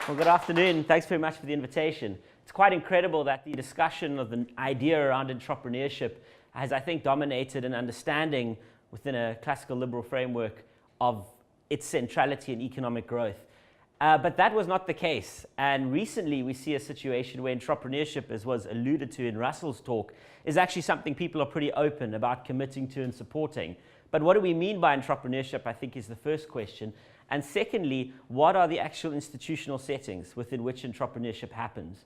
Well, good afternoon. Thanks very much for the invitation. It's quite incredible that the discussion of the idea around entrepreneurship has, I think, dominated an understanding within a classical liberal framework of its centrality in economic growth. But that was not the case. And recently we see a situation where entrepreneurship, as was alluded to in Russell's talk, is actually something people are pretty open about committing to and supporting. But what do we mean by entrepreneurship, I think, is the first question. And secondly, what are the actual institutional settings within which entrepreneurship happens?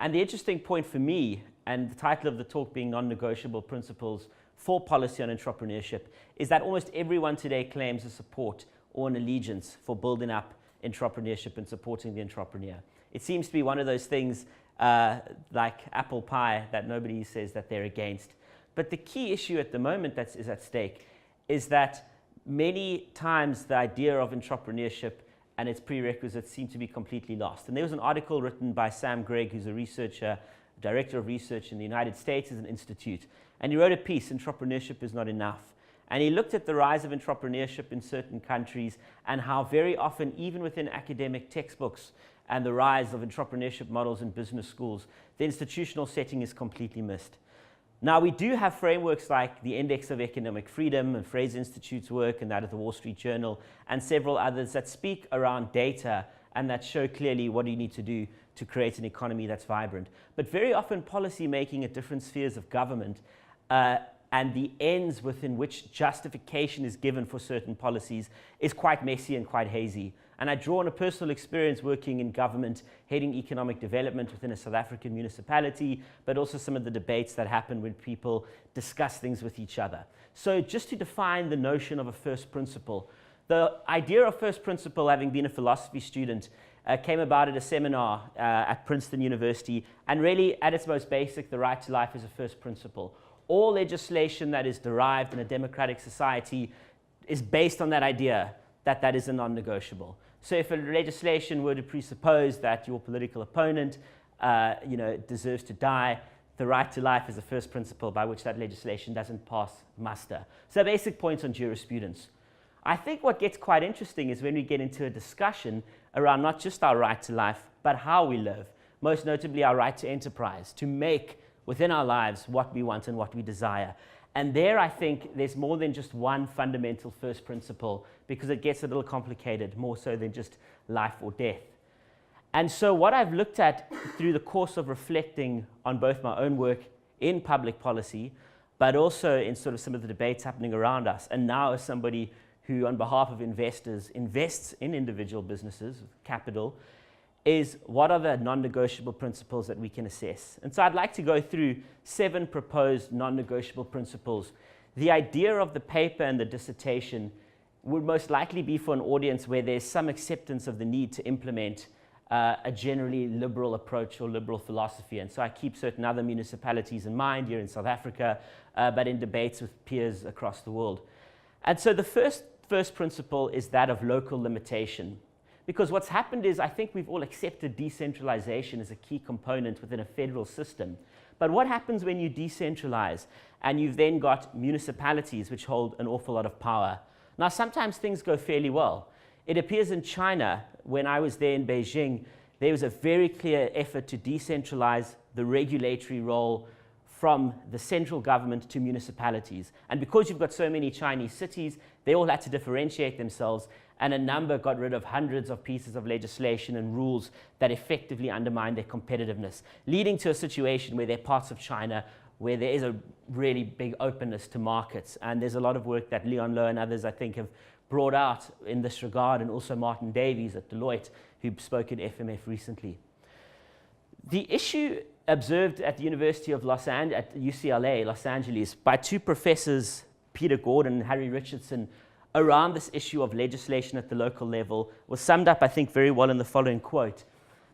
And the interesting point for me, and the title of the talk being Non-Negotiable Principles for Policy on Entrepreneurship, is that almost everyone today claims a support or an allegiance for building up entrepreneurship and supporting the entrepreneur. It seems to be one of those things like apple pie that nobody says that they're against. But the key issue at the moment that is at stake is that many times the idea of entrepreneurship and its prerequisites seem to be completely lost. And there was an article written by Sam Gregg, who's a researcher, director of research in the United States as an institute. And he wrote a piece, Entrepreneurship is Not Enough. And he looked at the rise of entrepreneurship in certain countries and how very often, even within academic textbooks and the rise of entrepreneurship models in business schools, the institutional setting is completely missed. Now, we do have frameworks like the Index of Economic Freedom and Fraser Institute's work and that of the Wall Street Journal and several others that speak around data and that show clearly what you need to do to create an economy that's vibrant. But very often policy making at different spheres of government and the ends within which justification is given for certain policies is quite messy and quite hazy. And I draw on a personal experience working in government, heading economic development within a South African municipality, but also some of the debates that happen when people discuss things with each other. So just to define the notion of a first principle, the idea of first principle, having been a philosophy student, came about at a seminar at Princeton University, and really at its most basic, the right to life is a first principle. All legislation that is derived in a democratic society is based on that idea that that is a non-negotiable. So if a legislation were to presuppose that your political opponent deserves to die, the right to life is the first principle by which that legislation doesn't pass muster. So basic points on jurisprudence. I think what gets quite interesting is when we get into a discussion around not just our right to life, but how we live, most notably our right to enterprise, to make within our lives what we want and what we desire. And there, I think, there's more than just one fundamental first principle because it gets a little complicated, more so than just life or death. And so what I've looked at through the course of reflecting on both my own work in public policy, but also in sort of some of the debates happening around us, and now as somebody who, on behalf of investors, invests in individual businesses with capital, is what are the non-negotiable principles that we can assess. And so I'd like to go through 7 proposed non-negotiable principles. The idea of the paper and the dissertation would most likely be for an audience where there's some acceptance of the need to implement a generally liberal approach or liberal philosophy. And so I keep certain other municipalities in mind here in South Africa, but in debates with peers across the world. And so the first principle is that of local limitation. Because what's happened is I think we've all accepted decentralization as a key component within a federal system. But what happens when you decentralize and you've then got municipalities which hold an awful lot of power? Now, sometimes things go fairly well. It appears in China, when I was there in Beijing, there was a very clear effort to decentralize the regulatory role from the central government to municipalities. And because you've got so many Chinese cities, they all had to differentiate themselves, and a number got rid of hundreds of pieces of legislation and rules that effectively undermine their competitiveness, leading to a situation where there are parts of China where there is a really big openness to markets. And there's a lot of work that Leon Lowe and others, I think, have brought out in this regard, and also Martin Davies at Deloitte, who spoke at FMF recently. The issue observed at the University of at UCLA, Los Angeles, by 2 professors, Peter Gordon and Harry Richardson, around this issue of legislation at the local level was summed up, I think, very well in the following quote,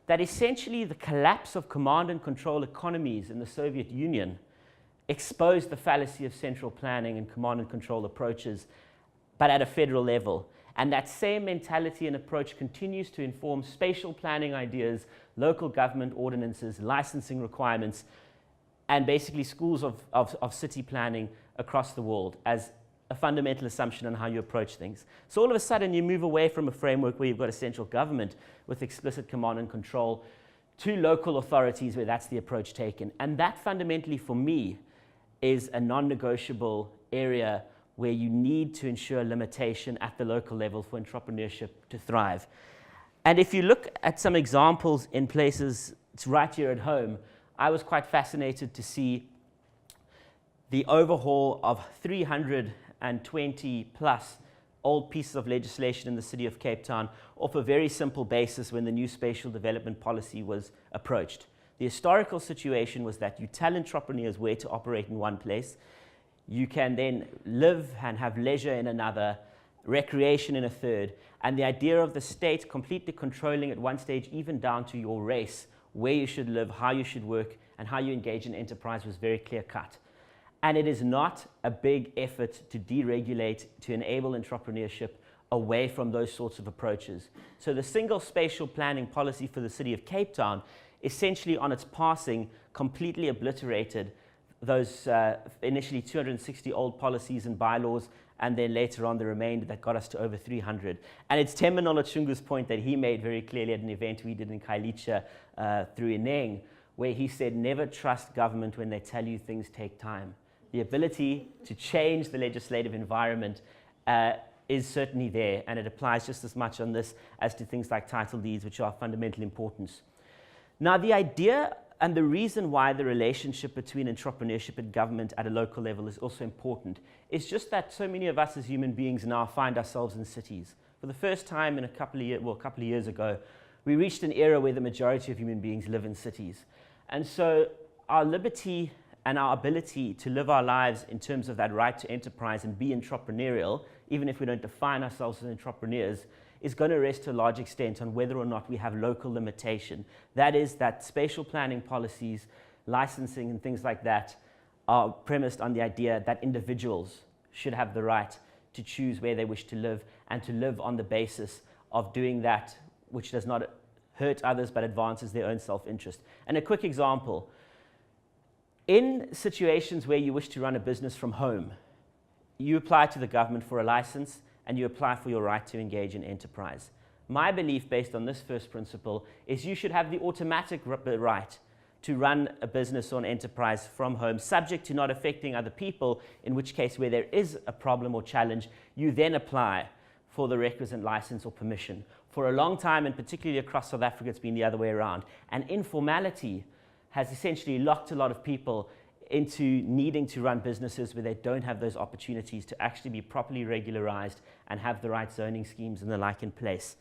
that essentially the collapse of command and control economies in the Soviet Union exposed the fallacy of central planning and command and control approaches, but at a federal level. And that same mentality and approach continues to inform spatial planning ideas, local government ordinances, licensing requirements, and basically schools of city planning across the world, as a fundamental assumption on how you approach things. So all of a sudden you move away from a framework where you've got a central government with explicit command and control to local authorities where that's the approach taken. And that fundamentally for me is a non-negotiable area where you need to ensure limitation at the local level for entrepreneurship to thrive. And if you look at some examples in places, it's right here at home, I was quite fascinated to see the overhaul of 320 plus old pieces of legislation in the city of Cape Town off a very simple basis when the new spatial development policy was approached. The historical situation was that you tell entrepreneurs where to operate in one place, you can then live and have leisure in another, recreation in a third, and the idea of the state completely controlling at one stage, even down to your race, where you should live, how you should work, and how you engage in enterprise was very clear cut. And it is not a big effort to deregulate, to enable entrepreneurship away from those sorts of approaches. So the single spatial planning policy for the city of Cape Town, essentially on its passing, completely obliterated those initially 260 old policies and bylaws, and then later on the remainder that got us to over 300. And it's Temanola Chungu's point that he made very clearly at an event we did in Kailicha through Ineng, where he said, never trust government when they tell you things take time. The ability to change the legislative environment is certainly there, and it applies just as much on this as to things like title deeds, which are of fundamental importance. Now, the idea and the reason why the relationship between entrepreneurship and government at a local level is also important is just that so many of us as human beings now find ourselves in cities. For the first time in a couple of years ago, we reached an era where the majority of human beings live in cities. And so our liberty and our ability to live our lives in terms of that right to enterprise and be entrepreneurial, even if we don't define ourselves as entrepreneurs, is going to rest to a large extent on whether or not we have local limitation. That is, that spatial planning policies, licensing and things like that are premised on the idea that individuals should have the right to choose where they wish to live and to live on the basis of doing that which does not hurt others but advances their own self-interest. And a quick example, in situations where you wish to run a business from home, you apply to the government for a license and you apply for your right to engage in enterprise. My belief based on this first principle is you should have the automatic right to run a business or an enterprise from home, subject to not affecting other people, in which case where there is a problem or challenge, you then apply for the requisite license or permission. For a long time, and particularly across South Africa, it's been the other way around. And informality has essentially locked a lot of people into needing to run businesses where they don't have those opportunities to actually be properly regularized and have the right zoning schemes and the like in place.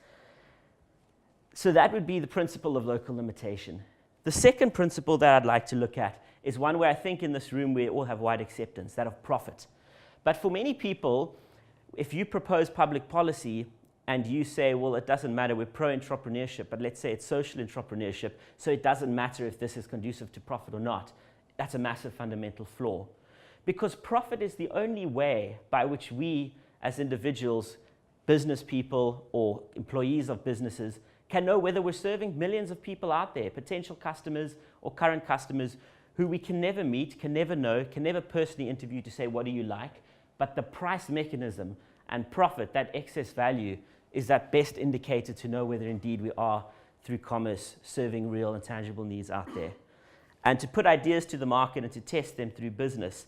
So that would be the principle of local limitation. The second principle that I'd like to look at is one where I think in this room we all have wide acceptance, that of profit. But for many people, if you propose public policy and you say, well, it doesn't matter, we're pro-entrepreneurship, but let's say it's social entrepreneurship, so it doesn't matter if this is conducive to profit or not, that's a massive fundamental flaw. Because profit is the only way by which we, as individuals, business people, or employees of businesses, can know whether we're serving millions of people out there, potential customers or current customers, who we can never meet, can never know, can never personally interview to say, what do you like? But the price mechanism and profit, that excess value, is that best indicator to know whether indeed we are, through commerce, serving real and tangible needs out there. And to put ideas to the market and to test them through business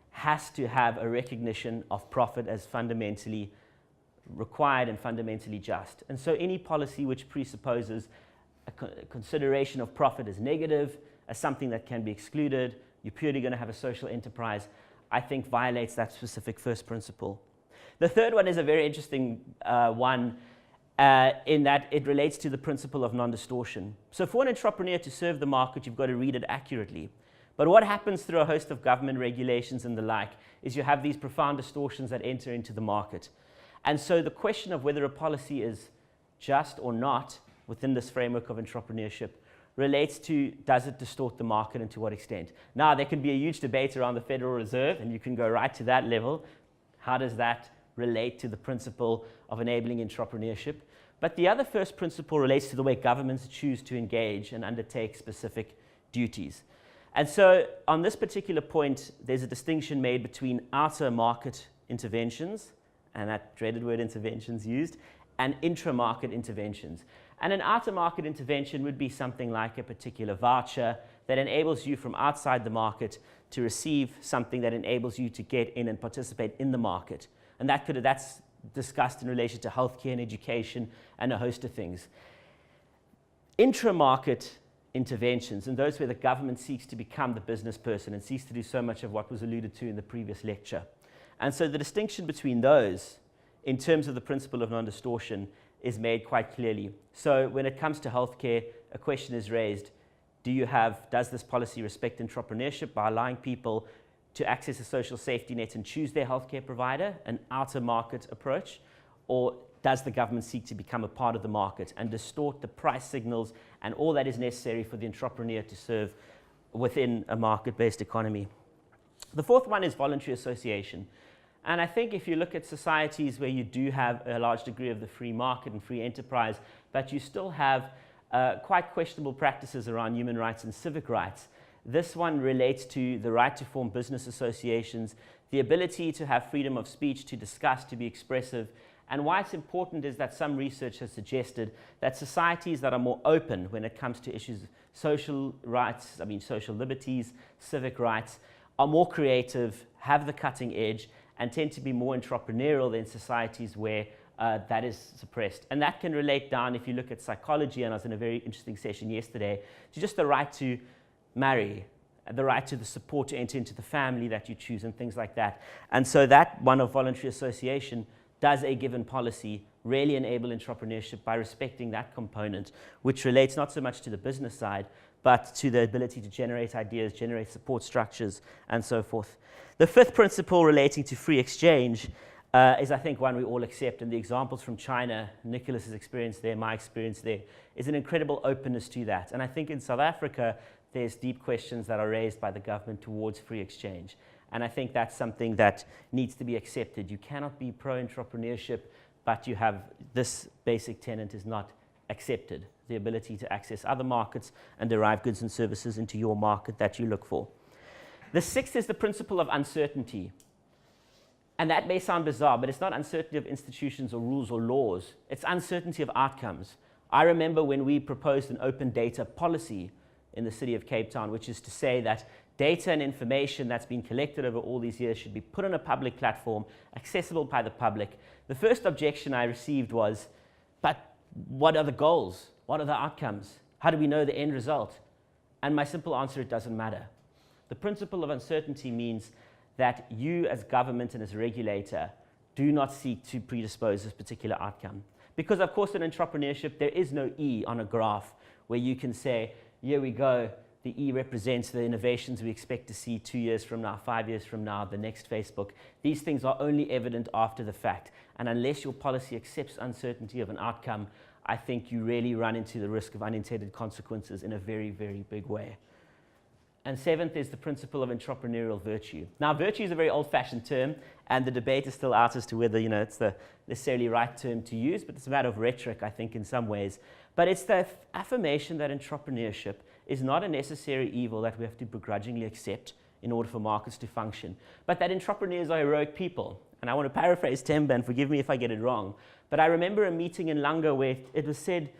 has to have a recognition of profit as fundamentally required and fundamentally just. And so any policy which presupposes a consideration of profit as negative, as something that can be excluded, you're purely going to have a social enterprise, I think violates that specific first principle. The third one is a very interesting one in that it relates to the principle of non-distortion. So for an entrepreneur to serve the market, you've got to read it accurately. But what happens through a host of government regulations and the like is you have these profound distortions that enter into the market. And so the question of whether a policy is just or not within this framework of entrepreneurship relates to, does it distort the market and to what extent? Now, there can be a huge debate around the Federal Reserve, and you can go right to that level. How does that relate to the principle of enabling entrepreneurship? But the other first principle relates to the way governments choose to engage and undertake specific duties. And so on this particular point, there's a distinction made between outer market interventions, and that dreaded word interventions used, and intra-market interventions. And an outer market intervention would be something like a particular voucher that enables you from outside the market to receive something that enables you to get in and participate in the market. And that's discussed in relation to healthcare and education and a host of things. Intra-market interventions, and those where the government seeks to become the business person and seeks to do so much of what was alluded to in the previous lecture. And so the distinction between those, in terms of the principle of non-distortion, is made quite clearly. So when it comes to healthcare, a question is raised, does this policy respect entrepreneurship by allowing people to access a social safety net and choose their healthcare provider, an outer market approach, or does the government seek to become a part of the market and distort the price signals and all that is necessary for the entrepreneur to serve within a market-based economy? The fourth one is voluntary association. And I think if you look at societies where you do have a large degree of the free market and free enterprise, but you still have quite questionable practices around human rights and civic rights, this one relates to the right to form business associations, the ability to have freedom of speech, to discuss, to be expressive. And why it's important is that some research has suggested that societies that are more open when it comes to issues of social rights, social liberties, civic rights, are more creative, have the cutting edge, and tend to be more entrepreneurial than societies where that is suppressed. And that can relate down, if you look at psychology, and I was in a very interesting session yesterday, to just the right to marry, the right to the support to enter into the family that you choose, and things like that. And so that one of voluntary association does a given policy really enable entrepreneurship by respecting that component, which relates not so much to the business side, but to the ability to generate ideas, generate support structures, and so forth. The fifth principle relating to free exchange is, I think, one we all accept. And the examples from China, Nicholas's experience there, my experience there, is an incredible openness to that. And I think in South Africa, there's deep questions that are raised by the government towards free exchange. And I think that's something that needs to be accepted. You cannot be pro-entrepreneurship, but you have this basic tenet is not accepted, the ability to access other markets and derive goods and services into your market that you look for. The sixth is the principle of uncertainty. And that may sound bizarre, but it's not uncertainty of institutions or rules or laws. It's uncertainty of outcomes. I remember when we proposed an open data policy in the city of Cape Town, which is to say that data and information that's been collected over all these years should be put on a public platform, accessible by the public. The first objection I received was, but what are the goals? What are the outcomes? How do we know the end result? And my simple answer, it doesn't matter. The principle of uncertainty means that you as government and as regulator do not seek to predispose this particular outcome. Because of course in entrepreneurship, there is no E on a graph where you can say, here we go, the E represents the innovations we expect to see 2 years from now, 5 years from now, the next Facebook. These things are only evident after the fact. And unless your policy accepts uncertainty of an outcome, I think you really run into the risk of unintended consequences in a very, very big way. And seventh is the principle of entrepreneurial virtue. Now, virtue is a very old-fashioned term, and the debate is still out as to whether it's the necessarily right term to use, but it's a matter of rhetoric, I think, in some ways. But it's the affirmation that entrepreneurship is not a necessary evil that we have to begrudgingly accept in order for markets to function, but that entrepreneurs are heroic people. And I want to paraphrase Temba, and forgive me if I get it wrong, but I remember a meeting in Langa where it was said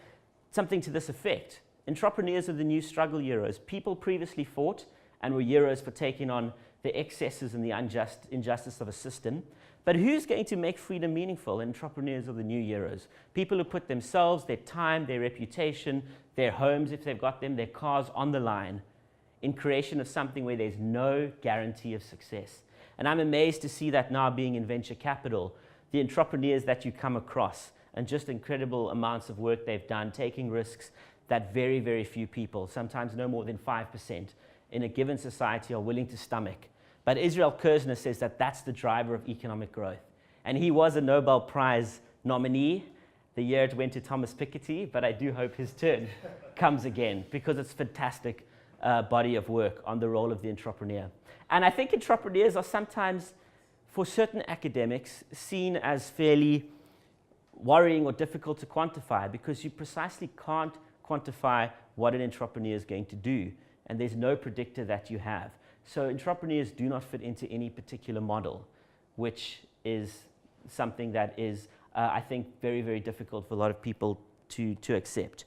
something to this effect. Entrepreneurs are the new struggle heroes. People previously fought and were heroes for taking on the excesses and the injustice of a system. But who's going to make freedom meaningful? Entrepreneurs are the new heroes. People who put themselves, their time, their reputation, their homes, if they've got them, their cars on the line in creation of something where there's no guarantee of success. And I'm amazed to see that now being in venture capital, the entrepreneurs that you come across and just incredible amounts of work they've done, taking risks that very, very few people, sometimes no more than 5%, in a given society are willing to stomach. But Israel Kirzner says that that's the driver of economic growth. And he was a Nobel Prize nominee. The year it went to Thomas Piketty, but I do hope his turn comes again, because it's a fantastic body of work on the role of the entrepreneur. And I think entrepreneurs are sometimes, for certain academics, seen as fairly worrying or difficult to quantify, because you precisely can't quantify what an entrepreneur is going to do, and there's no predictor that you have. So entrepreneurs do not fit into any particular model, which is something that is, I think, very, very difficult for a lot of people to accept.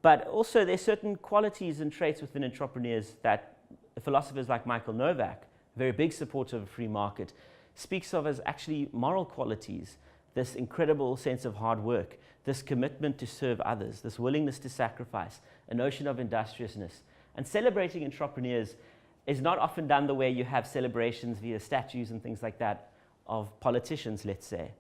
But also there's certain qualities and traits within entrepreneurs that philosophers like Michael Novak, a very big supporter of a free market, speaks of as actually moral qualities. This incredible sense of hard work, this commitment to serve others, this willingness to sacrifice, a notion of industriousness. And celebrating entrepreneurs is not often done the way you have celebrations via statues and things like that of politicians, let's say.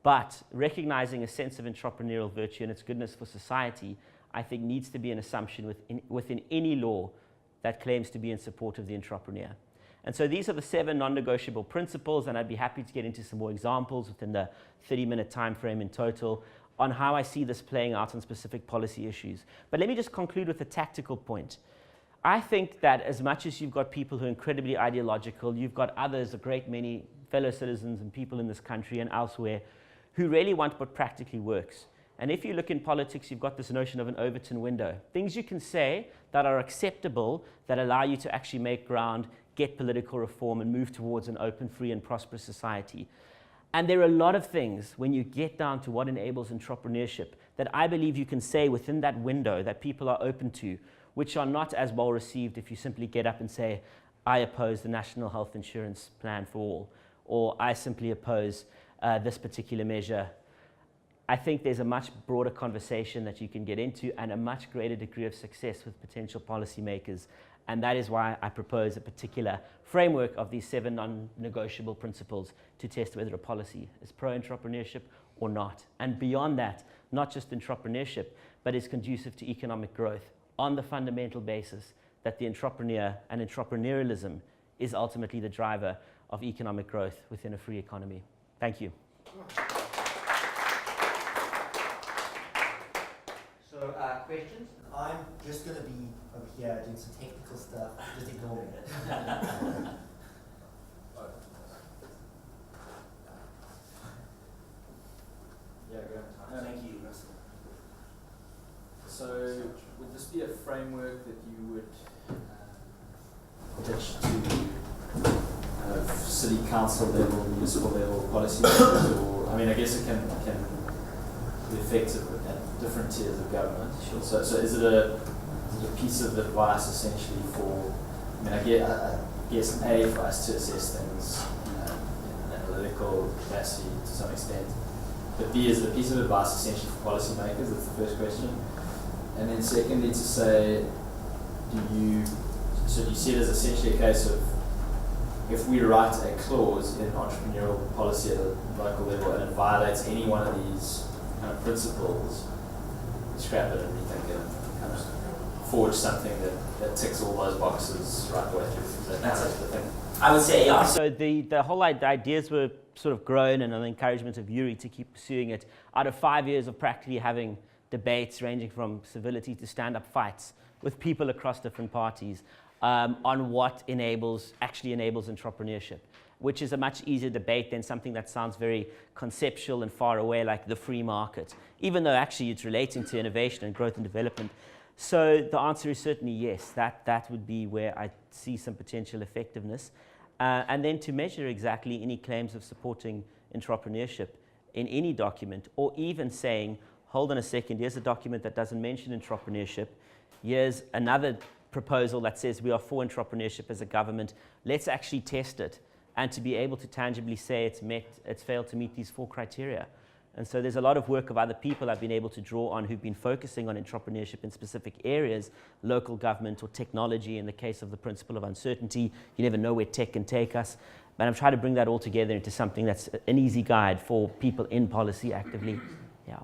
But recognizing a sense of entrepreneurial virtue and its goodness for society, I think needs to be an assumption within any law that claims to be in support of the entrepreneur. And so these are the 7 non-negotiable principles, and I'd be happy to get into some more examples within the 30-minute time frame in total on how I see this playing out on specific policy issues. But let me just conclude with a tactical point. I think that as much as you've got people who are incredibly ideological, you've got others, a great many fellow citizens and people in this country and elsewhere, who really want what practically works. And if you look in politics, you've got this notion of an Overton window. Things you can say that are acceptable, that allow you to actually make ground, get political reform, and move towards an open, free, and prosperous society. And there are a lot of things, when you get down to what enables entrepreneurship, that I believe you can say within that window that people are open to, which are not as well received if you simply get up and say, I oppose the National Health Insurance Plan for all, or I simply oppose this particular measure. I think there's a much broader conversation that you can get into and a much greater degree of success with potential policymakers. And that is why I propose a particular framework of these 7 non-negotiable principles to test whether a policy is pro-entrepreneurship or not. And beyond that, not just entrepreneurship, but is conducive to economic growth on the fundamental basis that the entrepreneur and entrepreneurialism is ultimately the driver of economic growth within a free economy. Thank you. So, questions? I'm just going to be over here doing some technical stuff. Just ignore me. Yeah, Graham. Thank you. So, would this be a framework that you would pitch to city council level, municipal level policymakers, or I mean, I guess it can be effective at different tiers of government. Sure. So is it a piece of advice essentially for? I mean, I guess A, for us to assess things in an analytical capacity to some extent. But B, is it a piece of advice essentially for policymakers? That's the first question. And then secondly, to say, do you see it as essentially a case of, if we write a clause in entrepreneurial policy at a local level and it violates any one of these kind of principles, scrap it and rethink it, kind of forge something that ticks all those boxes right the way through? That's the thing. I would say, yeah. So the whole ideas were sort of grown, and an encouragement of Yuri to keep pursuing it out of 5 years of practically having debates ranging from civility to stand-up fights with people across different parties on what actually enables entrepreneurship, which is a much easier debate than something that sounds very conceptual and far away like the free market, even though actually it's relating to innovation and growth and development. So the answer is certainly yes, that would be where I see some potential effectiveness. And then to measure exactly any claims of supporting entrepreneurship in any document, or even saying, hold on a second, here's a document that doesn't mention entrepreneurship, here's another proposal that says we are for entrepreneurship as a government, let's actually test it, and to be able to tangibly say it's failed to meet these 4 criteria. And so there's a lot of work of other people I've been able to draw on who've been focusing on entrepreneurship in specific areas, local government or technology in the case of the principle of uncertainty. You never know where tech can take us. But I'm trying to bring that all together into something that's an easy guide for people in policy actively. Yeah.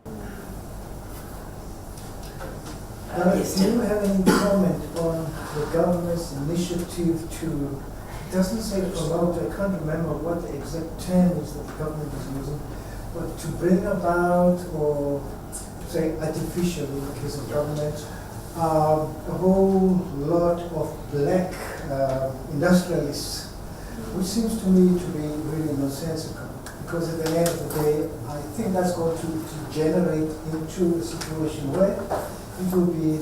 Do you have any comment on the government's initiative to, it doesn't say promote, I can't remember what the exact term is that the government is using, but to bring about, or say artificially in the case of government, a whole lot of black industrialists, which seems to me to be really nonsensical. Because at the end of the day, I think that's going to generate into a situation where it will be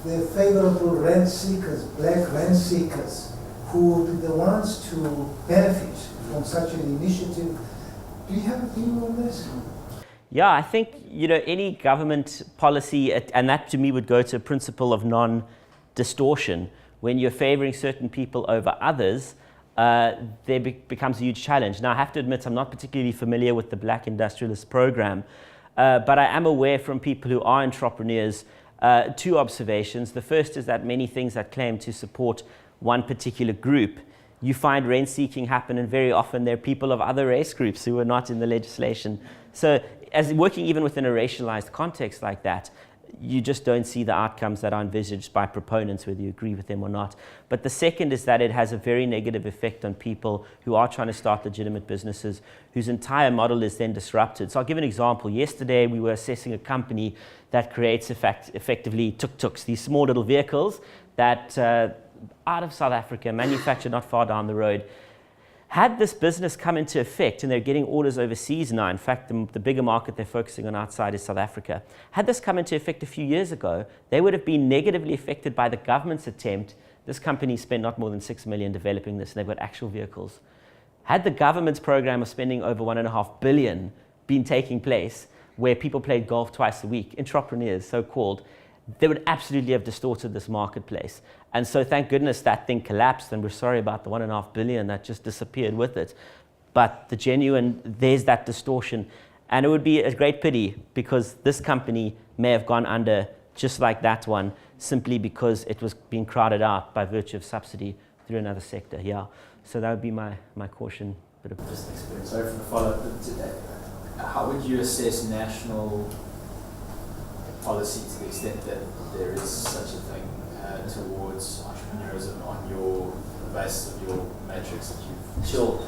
the favorable rent seekers, black rent seekers, who will be the ones to benefit on such an initiative. Do you have a view on this? Yeah, I think, any government policy, and that to me would go to a principle of non-distortion. When you're favoring certain people over others, there becomes a huge challenge. Now, I have to admit, I'm not particularly familiar with the Black Industrialist Program, but I am aware from people who are entrepreneurs, two observations. The first is that many things that claim to support one particular group, you find rent-seeking happen, and very often they're people of other race groups who are not in the legislation. So as working even within a racialized context like that, you just don't see the outcomes that are envisaged by proponents, whether you agree with them or not. But the second is that it has a very negative effect on people who are trying to start legitimate businesses, whose entire model is then disrupted. So I'll give an example. Yesterday, we were assessing a company that creates effectively tuk-tuks, these small little vehicles that out of South Africa, manufactured not far down the road. Had this business come into effect, and they're getting orders overseas now, in fact, the bigger market they're focusing on outside is South Africa. Had this come into effect a few years ago, they would have been negatively affected by the government's attempt. This company spent not more than 6 million developing this, and they've got actual vehicles. Had the government's program of spending over 1.5 billion been taking place, where people played golf twice a week, entrepreneurs, so-called, they would absolutely have distorted this marketplace. And so thank goodness that thing collapsed, and we're sorry about the 1.5 billion that just disappeared with it. But there's that distortion. And it would be a great pity, because this company may have gone under just like that one, simply because it was being crowded out by virtue of subsidy through another sector. Yeah. So that would be my caution. Just an experience. Sorry for the follow-up. How would you assess national policy to the extent that there is such a thing towards entrepreneurism on the basis of your matrix that you've... Sure.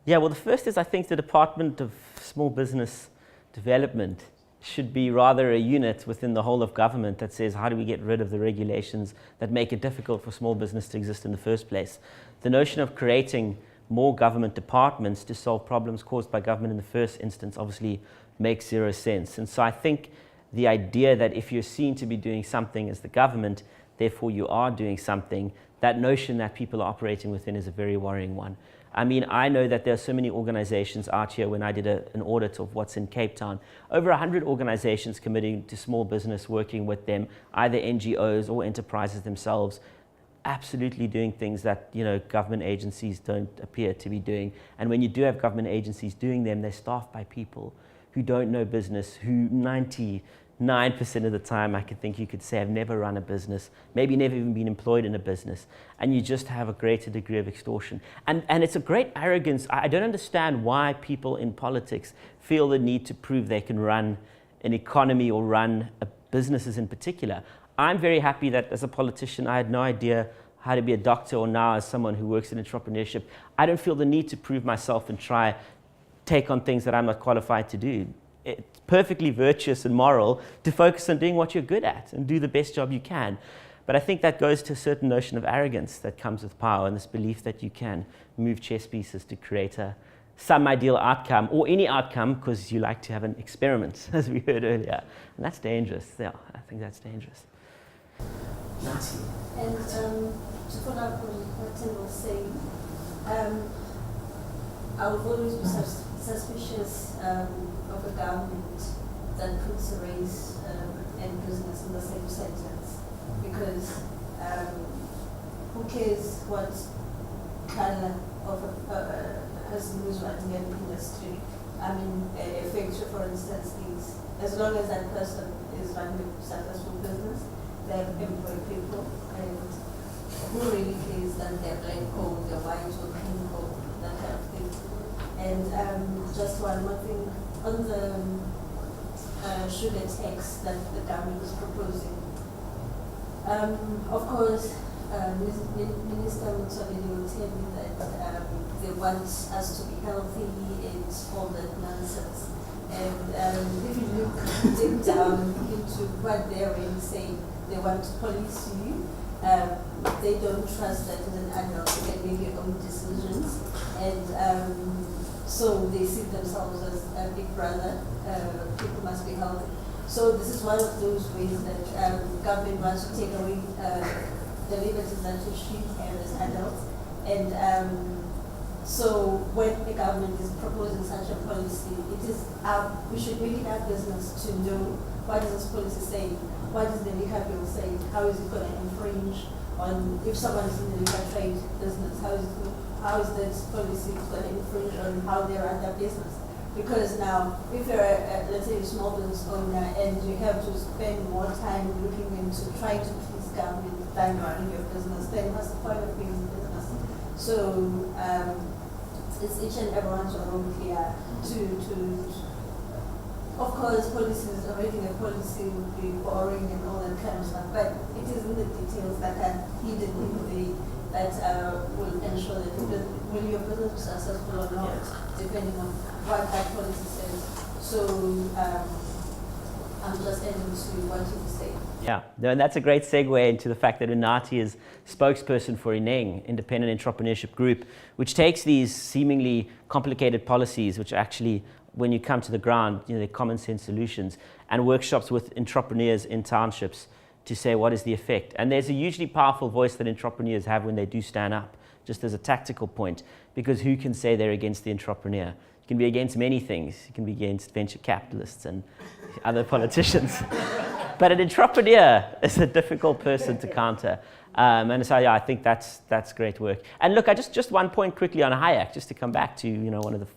Yeah, well, the first is I think the Department of Small Business Development should be rather a unit within the whole of government that says, how do we get rid of the regulations that make it difficult for small business to exist in the first place? The notion of creating more government departments to solve problems caused by government in the first instance obviously makes zero sense. And so I think the idea that if you're seen to be doing something as the government, therefore you are doing something, that notion that people are operating within is a very worrying one. I mean, I know that there are so many organizations out here. When I did an audit of what's in Cape Town, over 100 organizations committing to small business, working with them, either NGOs or enterprises themselves, absolutely doing things that government agencies don't appear to be doing. And when you do have government agencies doing them, they're staffed by people who don't know business, who 99% of the time I think you could say have never run a business, maybe never even been employed in a business, and you just have a greater degree of extortion. And it's a great arrogance. I don't understand why people in politics feel the need to prove they can run an economy or run businesses in particular. I'm very happy that as a politician I had no idea how to be a doctor, or now as someone who works in entrepreneurship, I don't feel the need to prove myself and try take on things that I'm not qualified to do. It's perfectly virtuous and moral to focus on doing what you're good at and do the best job you can. But I think that goes to a certain notion of arrogance that comes with power, and this belief that you can move chess pieces to create some ideal outcome, or any outcome, because you like to have an experiment, as we heard earlier. And that's dangerous. Yeah, I think that's dangerous. Nancy. And to follow up on what Tim was saying, I would always be suspicious of a government that puts race and business in the same sentence, because who cares what color of a person who's running an industry? I mean, a factory, for instance, is, as long as that person is running a successful business, they employ people, and who really cares that they're black or they're white or pink or that kind of thing. And just one more thing on the sugar tax that the government is proposing. Of course, Minister Mutsoaledi will tell me that they want us to be healthy and all that nonsense. And if you look deep down into what they're really saying, they want to police you. They don't trust that as an adult you can make your own decisions, and so they see themselves as a big brother. People must be healthy. So this is one of those ways that government wants to take away the liberties that we should have as adults, and So when a government is proposing such a policy, it is we should make it our business to know what is this policy saying, what is the liquor bill saying, how is it going to infringe on, if someone is in the liquor trade business, how is this policy going to infringe on how they run their business? Because now, if you're let's say a small business owner and you have to spend more time looking into trying to please government than running your business, then what's the point of being in business? So it's each and everyone's role here to of course policies, writing a policy would be boring and all that kind of stuff, but it is in the details that are hidden in the that will ensure that will your business be successful or not, depending on what that policy says. So I'm just adding to what you say. Yeah, no, and that's a great segue into the fact that Unati is spokesperson for INENG, Independent Entrepreneurship Group, which takes these seemingly complicated policies, which actually, when you come to the ground, they're common sense solutions, and workshops with entrepreneurs in townships to say what is the effect. And there's a hugely powerful voice that entrepreneurs have when they do stand up, just as a tactical point, because who can say they're against the entrepreneur? You can be against many things. You can be against venture capitalists and other politicians. But an entrepreneur is a difficult person to counter. And so, yeah, I think that's great work. And look, just one point quickly on Hayek, just to come back to, one of the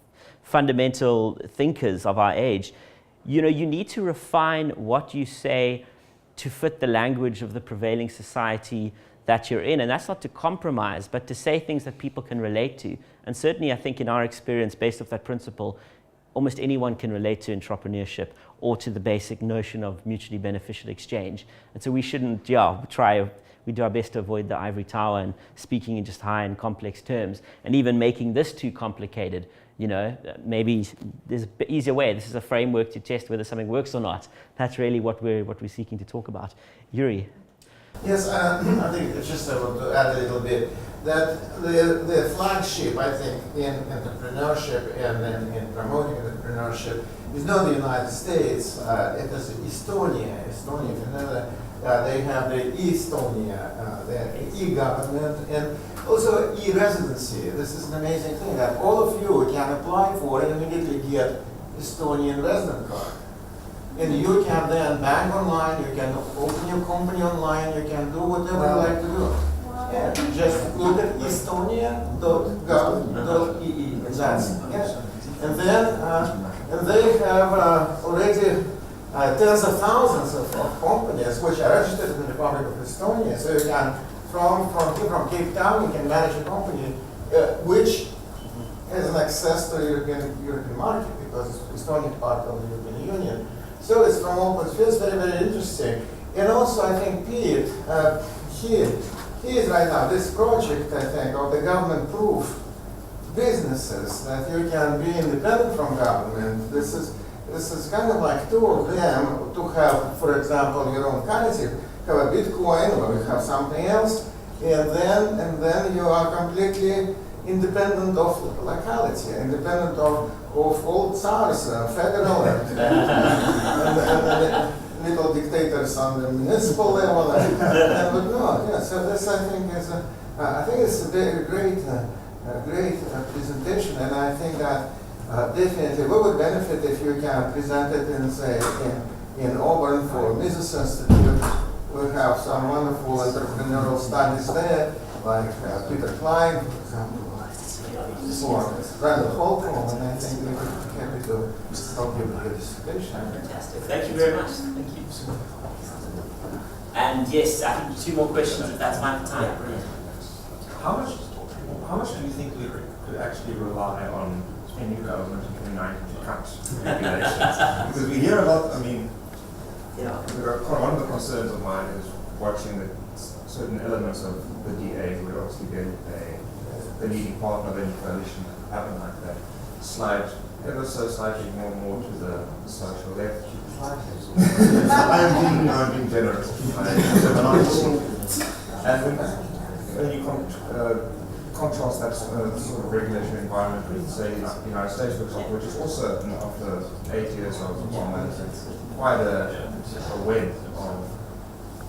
fundamental thinkers of our age. You need to refine what you say to fit the language of the prevailing society that you're in. And that's not to compromise, but to say things that people can relate to. And certainly, I think in our experience, based off that principle, almost anyone can relate to entrepreneurship or to the basic notion of mutually beneficial exchange. And so we shouldn't, we do our best to avoid the ivory tower and speaking in just high and complex terms, and even making this too complicated. Maybe there's an easier way. This is a framework to test whether something works or not. That's really what we're seeking to talk about. Yuri. Yes, I think just I want to add a little bit that the flagship, I think, in entrepreneurship and in promoting entrepreneurship is not the United States. It is Estonia. Estonia, if you know that, they have the Estonia, the e-government, and also e-residency. This is an amazing thing that all of you can apply for and immediately get Estonian resident card. And you can then bank online, you can open your company online, you can do whatever you like to do. Wow. Yeah, just look at estonia.gov.ee. And they have already tens of thousands of companies which are registered in the Republic of Estonia. So you can, from Cape Town, you can manage a company which has an access to the European market because Estonia is part of the European Union. So it's from all points of view, it's very, very interesting. And also I think Pete, he is right now, this project, I think, of the government-proof businesses, that you can be independent from government. This is kind of like two of them to have, for example, your own currency, have a Bitcoin or you have something else, and then you are completely independent of locality, independent of old tsars, federal, and little dictators on the municipal level. But no, yeah. So this I think is it's a very great presentation, and I think that definitely we would benefit if you can present it in, say, in Auburn for Mises Institute. We have some wonderful entrepreneurial studies there, like Peter Klein, for example, or Randall Holcomb, and I think we would be happy to help you with your dissertation. Fantastic. Thank you very much. Thank you. And yes, I think 2 more questions if that's my time. How much do you think we could actually rely on any government in 2019 to cut regulations? Because we hear a lot, one of the concerns of mine is watching that certain elements of the DA, who would obviously be the leading partner of any coalition, happen like that, slide ever so slightly more and more to the social left. I'm being generous. And when you contrast that sort of regulatory environment with, say, the United States, for example, which is also, after 8 years of Obama, quite a web of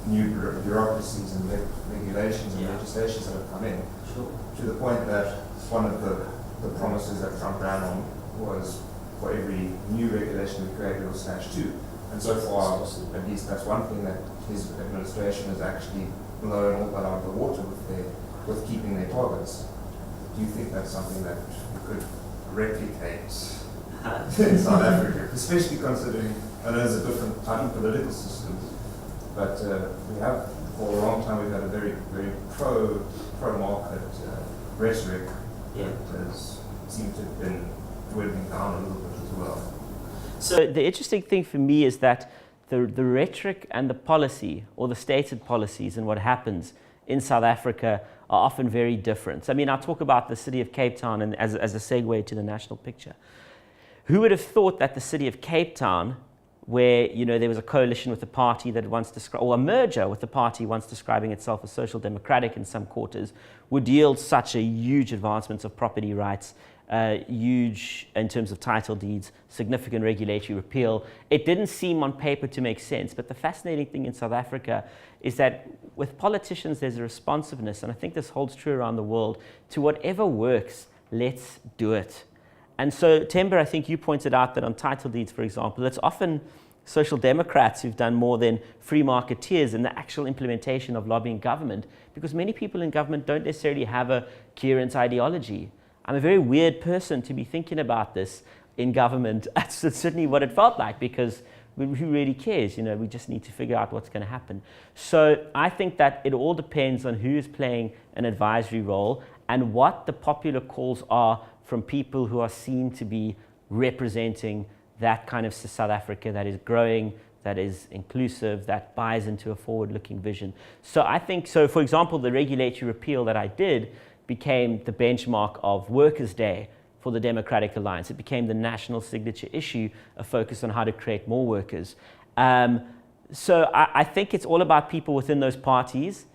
new bureaucracies and regulations and legislations that have come in, to the point that one of the the promises that Trump ran on was for every new regulation we created was /2. And so far, at least that's one thing that his administration has actually blown all that out of the water with keeping their targets. Do you think that's something that we could replicate in South Africa, especially considering, I know there's a different type of political system, but we have, for a long time, we've had a very, very pro-market rhetoric that has seemed to have been dwindling down a little bit as well. So the interesting thing for me is that the rhetoric and the policy, or the stated policies and what happens in South Africa are often very different. I mean, I'll talk about the city of Cape Town and as a segue to the national picture. Who would have thought that the city of Cape Town, where there was a coalition with a party that once described, or a merger with a party once describing itself as social democratic in some quarters, would yield such a huge advancement of property rights, huge in terms of title deeds, significant regulatory repeal. It didn't seem on paper to make sense, but the fascinating thing in South Africa is that with politicians there's a responsiveness, and I think this holds true around the world, to whatever works, let's do it. And so, Temba, I think you pointed out that on title deeds, for example, it's often social democrats who've done more than free marketeers in the actual implementation of lobbying government, because many people in government don't necessarily have a coherent ideology. I'm a very weird person to be thinking about this in government. That's certainly what it felt like, because who really cares? We just need to figure out what's going to happen. So I think that it all depends on who is playing an advisory role and what the popular calls are from people who are seen to be representing that kind of South Africa that is growing, that is inclusive, that buys into a forward-looking vision. So I think, for example, the regulatory repeal that I did became the benchmark of Workers' Day for the Democratic Alliance. It became the national signature issue, a focus on how to create more workers. So I think it's all about people within those parties,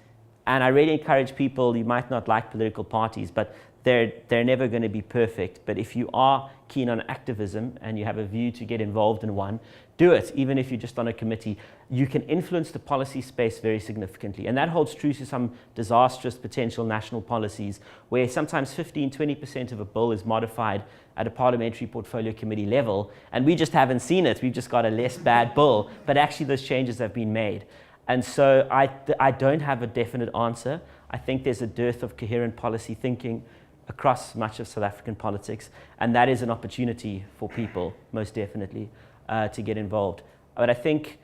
and I really encourage people, you might not like political parties, but they're never going to be perfect. But if you are keen on activism and you have a view to get involved in one, do it. Even if you're just on a committee, you can influence the policy space very significantly. And that holds true to some disastrous potential national policies where sometimes 15-20% of a bill is modified at a parliamentary portfolio committee level, and we just haven't seen it. We've just got a less bad bill, but actually those changes have been made. And so I don't have a definite answer. I think there's a dearth of coherent policy thinking across much of South African politics, and that is an opportunity for people, most definitely, to get involved. But I think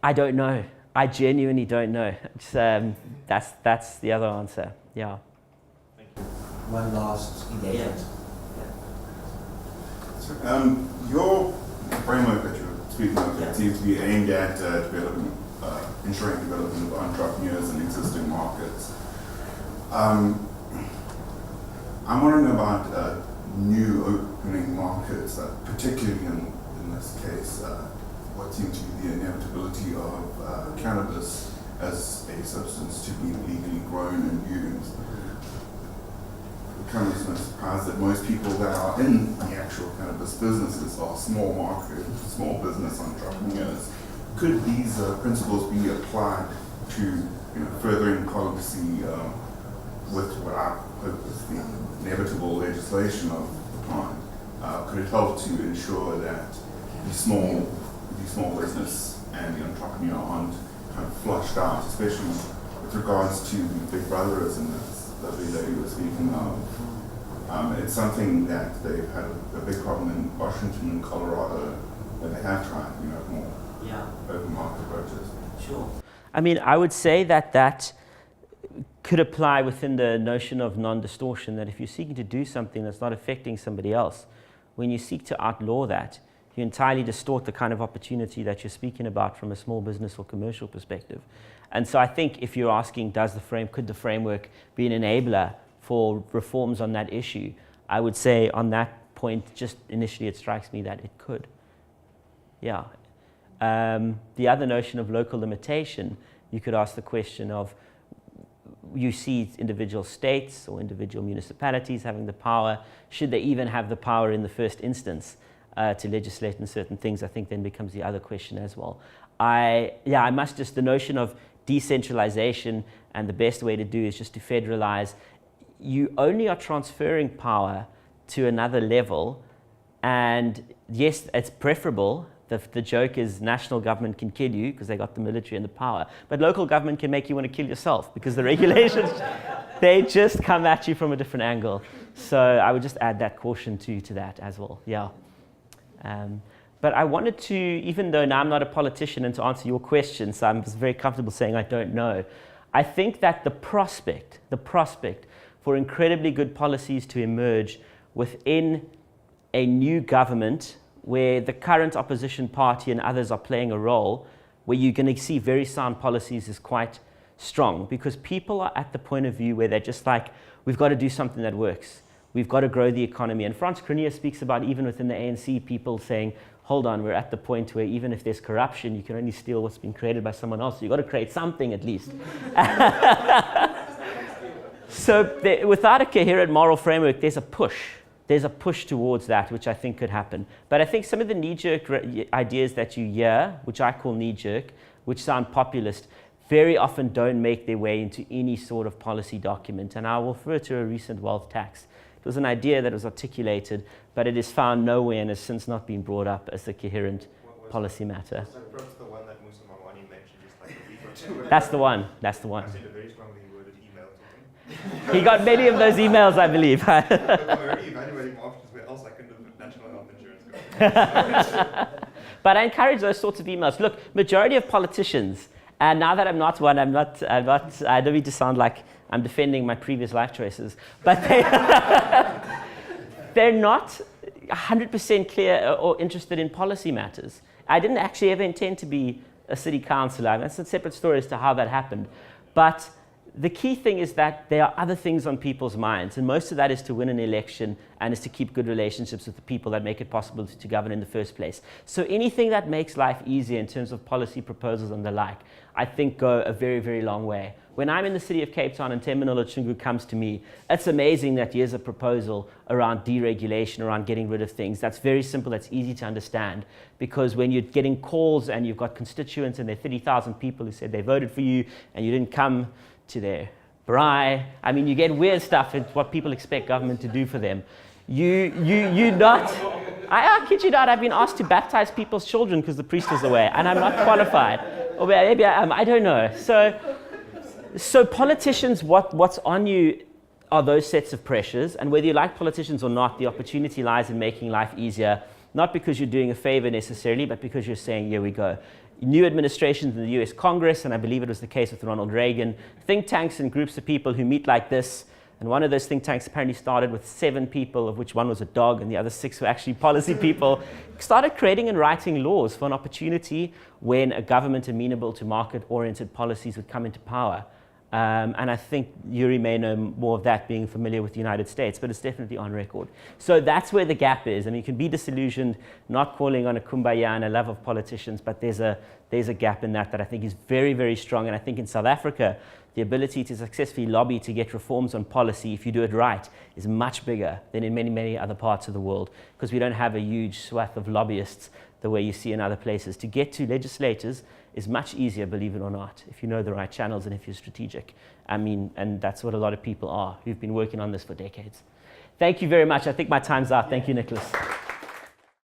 I don't know. I genuinely don't know. That's the other answer. Yeah. Thank you. One last engagement. Your framework that you're speaking of seems to be aimed at ensuring development of entrepreneurs in existing markets. I'm wondering about new opening markets, particularly in this case, what seems to be the inevitability of cannabis as a substance to be legally grown and used. It comes as no surprise that most people that are in the actual cannabis businesses are small business entrepreneurs. Could these principles be applied to furthering policy with what I hope is the inevitable legislation of the time? Could it help to ensure that the small business and the entrepreneur aren't kind of flushed out, especially with regards to the big brotherism that lovely lady was speaking of? It's something that they've had a big problem in Washington and Colorado, that they have tried, more open market approaches. Sure. I mean, I would say that could apply within the notion of non-distortion, that if you're seeking to do something that's not affecting somebody else, when you seek to outlaw that, you entirely distort the kind of opportunity that you're speaking about from a small business or commercial perspective. And so I think if you're asking, could the framework be an enabler for reforms on that issue, I would say on that point, just initially it strikes me that it could. Yeah. The other notion of local limitation, you could ask the question of, you see individual states or individual municipalities having the power. Should they even have the power in the first instance to legislate in certain things? I think then becomes the other question as well. The notion of decentralization, and the best way to do is just to federalize. you only are transferring power to another level. And yes, it's preferable. The joke is national government can kill you because they got the military and the power. But local government can make you want to kill yourself because the regulations, they just come at you from a different angle. So I would just add that caution to that as well. Yeah. But I wanted to, even though now I'm not a politician, and to answer your question, so I'm very comfortable saying I don't know, I think that the prospect for incredibly good policies to emerge within a new government where the current opposition party and others are playing a role, where you're going to see very sound policies, is quite strong, because people are at the point of view where they're just like, we've got to do something that works. We've got to grow the economy. And Frans Cronje speaks about, even within the ANC, people saying, hold on, we're at the point where even if there's corruption, you can only steal what's been created by someone else. So you've got to create something at least. So without a coherent moral framework, there's a push. There's a push towards that, which I think could happen. But I think some of the knee-jerk ideas that you hear, which I call knee-jerk, which sound populist, very often don't make their way into any sort of policy document. And I will refer to a recent wealth tax. It was an idea that was articulated, but it is found nowhere and has since not been brought up as a coherent policy matter. Was that perhaps the one that Musa Mawani mentioned just like a week or two ago? That's the one. That's the one. I sent a very strongly worded email to him. He got many of those emails, I believe. Look, I'm already evaluating my options where else I can do the national health insurance coverage. But I encourage those sorts of emails. Look, majority of politicians, and now that I'm not one, I don't need to sound like I'm defending my previous life choices, but they're not 100% clear or interested in policy matters. I didn't actually ever intend to be a city councillor. That's a separate story as to how that happened. But the key thing is that there are other things on people's minds, and most of that is to win an election and is to keep good relationships with the people that make it possible to govern in the first place. So anything that makes life easier in terms of policy proposals and the like, I think go a very, very long way. When I'm in the city of Cape Town and Temminolo Chungu comes to me, it's amazing that here's a proposal around deregulation, around getting rid of things. That's very simple, that's easy to understand. Because when you're getting calls and you've got constituents and there are 30,000 people who said they voted for you and you didn't come to their braai, I mean, you get weird stuff. It's what people expect government to do for them. I kid you not, I've been asked to baptize people's children because the priest was away, and I'm not qualified. Or maybe I am, I don't know. So politicians, what's on you are those sets of pressures, and whether you like politicians or not, the opportunity lies in making life easier, not because you're doing a favor necessarily, but because you're saying, here we go. New administrations in the US Congress, and I believe it was the case with Ronald Reagan, think tanks and groups of people who meet like this, and one of those think tanks apparently started with 7 people, of which one was a dog and the other 6 were actually policy people, started creating and writing laws for an opportunity when a government amenable to market-oriented policies would come into power. And I think Yuri may know more of that, being familiar with the United States, but it's definitely on record. So that's where the gap is. I mean, you can be disillusioned, not calling on a kumbaya and a love of politicians, but there's a gap in that I think is very, very strong. And I think in South Africa, the ability to successfully lobby to get reforms on policy, if you do it right, is much bigger than in many, many other parts of the world, because we don't have a huge swath of lobbyists the way you see in other places. To get to legislators is much easier, believe it or not, if you know the right channels and if you're strategic. I mean, and that's what a lot of people are who've been working on this for decades. Thank you very much. I think my time's out. Thank you, Nicholas.